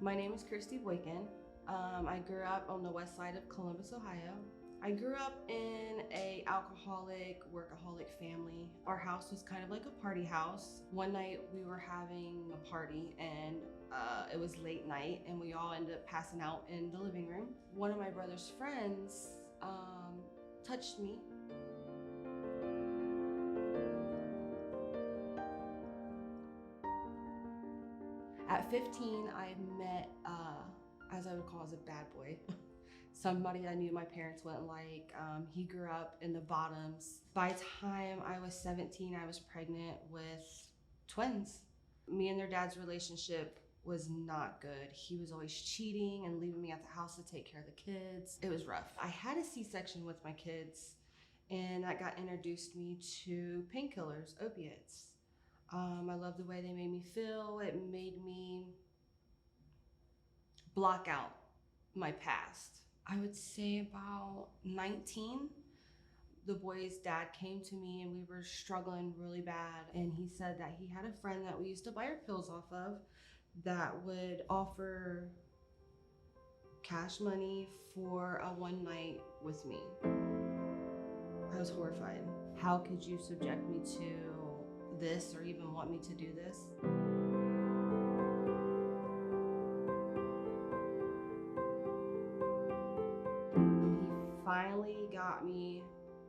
My name is Christy Boykin. I grew up on the west side of Columbus, Ohio. I grew up in a alcoholic, workaholic family. Our house was kind of like a party house. One night we were having a party and it was late night and we all ended up passing out in the living room. One of my brother's friends touched me. At 15, I met, as I would call as a bad boy, somebody I knew my parents wouldn't like. He grew up in the bottoms. By the time I was 17, I was pregnant with twins. Me and their dad's relationship was not good. He was always cheating and leaving me at the house to take care of the kids. It was rough. I had a C-section with my kids, and that got introduced me to painkillers, opiates. I love the way they made me feel. It made me block out my past. I would say about 19, the boy's dad came to me and we were struggling really bad. And he said that he had a friend that we used to buy our pills off of that would offer cash money for a one night with me. I was horrified. How could you subject me to this or even want me to do this? He finally got me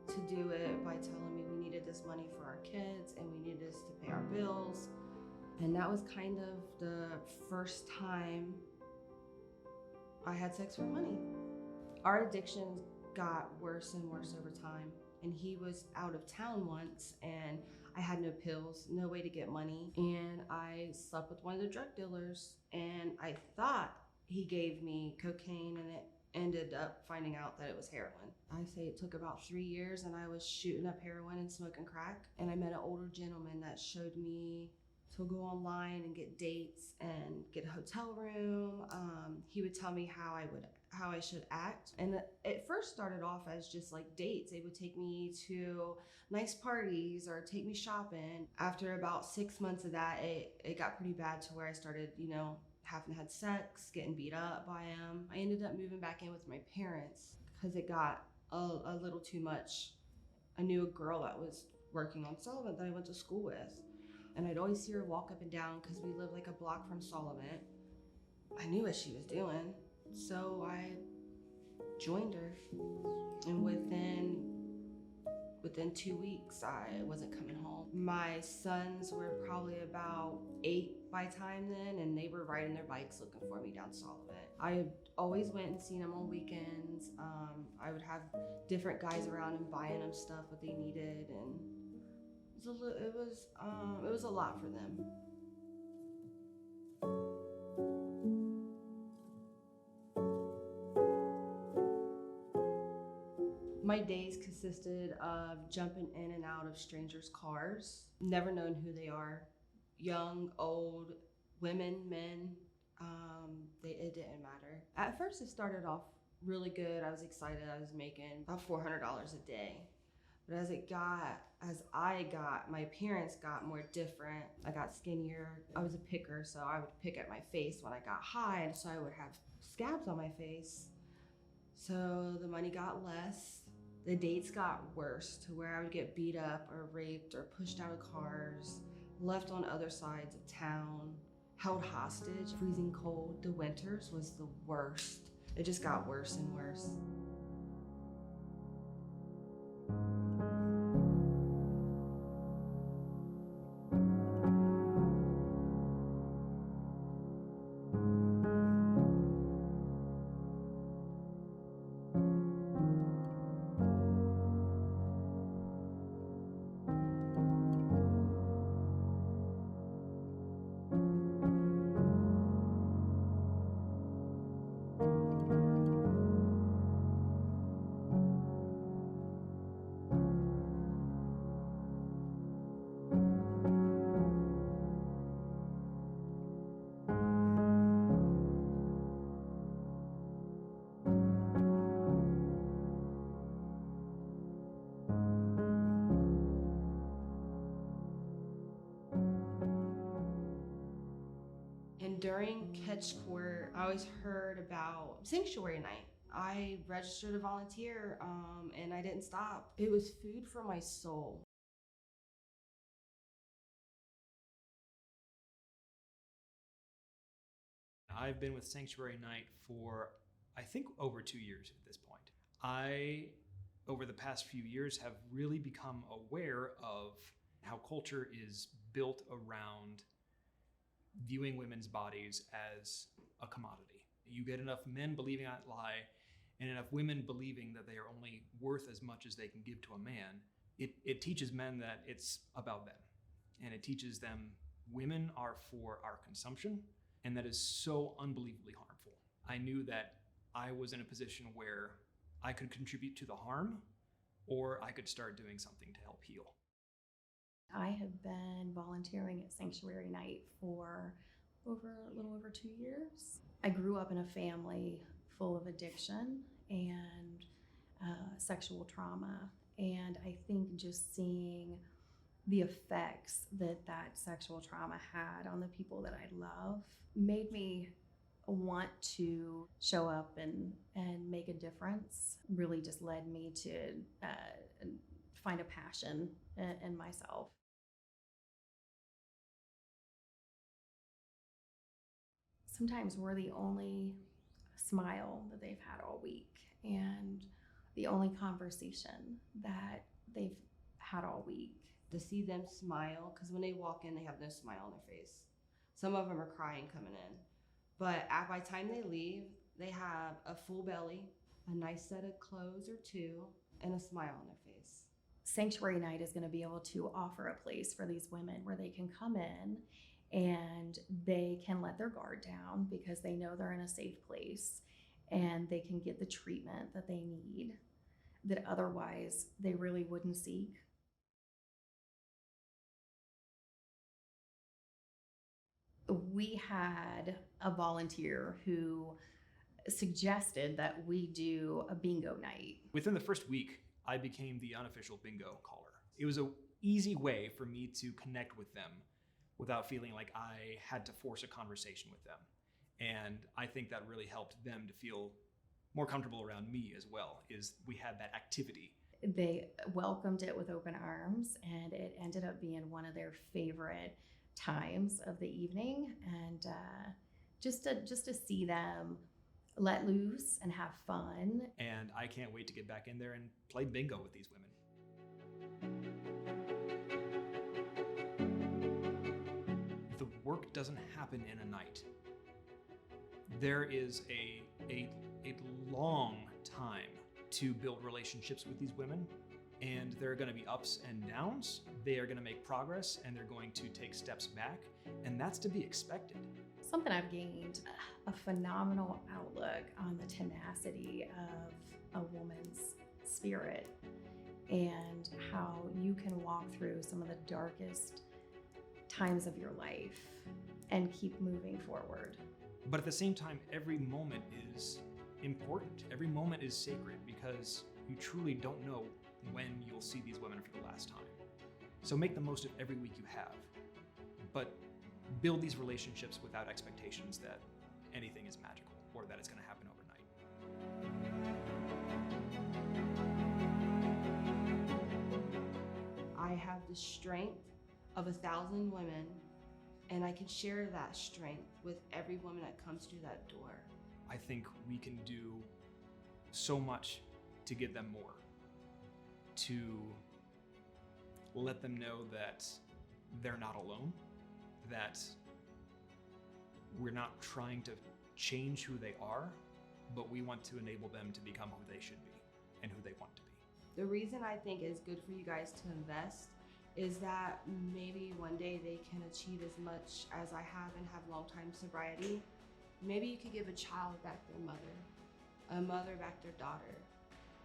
to do it by telling me we needed this money for our kids and we needed this to pay our bills. And that was kind of the first time I had sex for money. Our addictions got worse and worse over time. And he was out of town once and I had no pills, no way to get money. And I slept with one of the drug dealers and I thought he gave me cocaine and it ended up finding out that it was heroin. I say it took about 3 years and I was shooting up heroin and smoking crack. And I met an older gentleman that showed me to go online and get dates and get a hotel room. He would tell me how I should act. And it first started off as just like dates. They would take me to nice parties or take me shopping. After about 6 months of that, it got pretty bad to where I started, having to have sex, getting beat up by him. I ended up moving back in with my parents because it got a little too much. I knew a girl that was working on Sullivan that I went to school with. And I'd always see her walk up and down because we lived like a block from Sullivan. I knew what she was doing. So I joined her. And within 2 weeks, I wasn't coming home. My sons were probably about 8 by time then, and they were riding their bikes looking for me down Sullivan. I always went and seen them on weekends. I would have different guys around and buying them stuff what they needed, and it was a lot for them. My days consisted of jumping in and out of strangers' cars, never knowing who they are, young, old, women, men, it didn't matter. At first it started off really good. I was excited. I was making about $400 a day. But as I got, my appearance got more different. I got skinnier. I was a picker, so I would pick at my face when I got high, so I would have scabs on my face. So the money got less. The dates got worse to where I would get beat up or raped or pushed out of cars, left on other sides of town, held hostage, freezing cold. The winters was the worst. It just got worse and worse. During catch court, I always heard about sanctuary night. I registered to volunteer, and I didn't stop. It was food for my soul. I've been with Sanctuary Night for, I think, over 2 years at this point. I, over the past few years, have really become aware of how culture is built around viewing women's bodies as a commodity. You get enough men believing that lie and enough women believing that they are only worth as much as they can give to a man, it teaches men that it's about them. And it teaches them women are for our consumption, and that is so unbelievably harmful. I knew that I was in a position where I could contribute to the harm, or I could start doing something to help heal. I have been volunteering at Sanctuary Night for a little over 2 years. I grew up in a family full of addiction and sexual trauma, and I think just seeing the effects that sexual trauma had on the people that I love made me want to show up and make a difference. Really just led me to find a passion in myself. Sometimes we're the only smile that they've had all week and the only conversation that they've had all week. To see them smile, because when they walk in, they have no smile on their face. Some of them are crying coming in. But by the time they leave, they have a full belly, a nice set of clothes or two, and a smile on their face. Sanctuary Night is going to be able to offer a place for these women where they can come in and they can let their guard down because they know they're in a safe place and they can get the treatment that they need that otherwise they really wouldn't seek. We had a volunteer who suggested that we do a bingo night. Within the first week, I became the unofficial bingo caller. It was an easy way for me to connect with them without feeling like I had to force a conversation with them. And I think that really helped them to feel more comfortable around me as well, is we had that activity. They welcomed it with open arms, and it ended up being one of their favorite times of the evening. And just to see them let loose and have fun. And I can't wait to get back in there and play bingo with these women. The work doesn't happen in a night. There is a long time to build relationships with these women, and there are going to be ups and downs. They are going to make progress, and they're going to take steps back, and that's to be expected. Something I've gained a phenomenal outlook on the tenacity of a woman's spirit and how you can walk through some of the darkest times of your life and keep moving forward. But at the same time, every moment is important. Every moment is sacred because you truly don't know when you'll see these women for the last time. So make the most of every week you have, but build these relationships without expectations that anything is magical or that it's going to happen overnight. I have the strength of 1,000 women, and I can share that strength with every woman that comes through that door. I think we can do so much to give them more, to let them know that they're not alone, that we're not trying to change who they are, but we want to enable them to become who they should be and who they want to be. The reason I think it's good for you guys to invest is that maybe one day they can achieve as much as I have and have long-time sobriety. Maybe you could give a child back their mother, a mother back their daughter,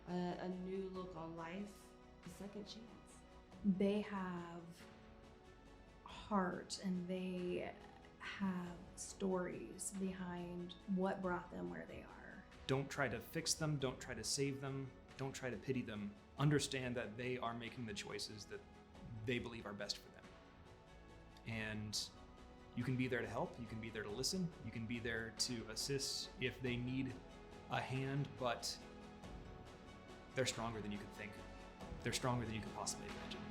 a new look on life, a second chance. They have heart and they have stories behind what brought them where they are. Don't try to fix them, don't try to save them, don't try to pity them. Understand that they are making the choices that they believe are best for them. And You can be there to help, you can be there to listen, you can be there to assist if they need a hand, but they're stronger than you could think. They're stronger than you could possibly imagine.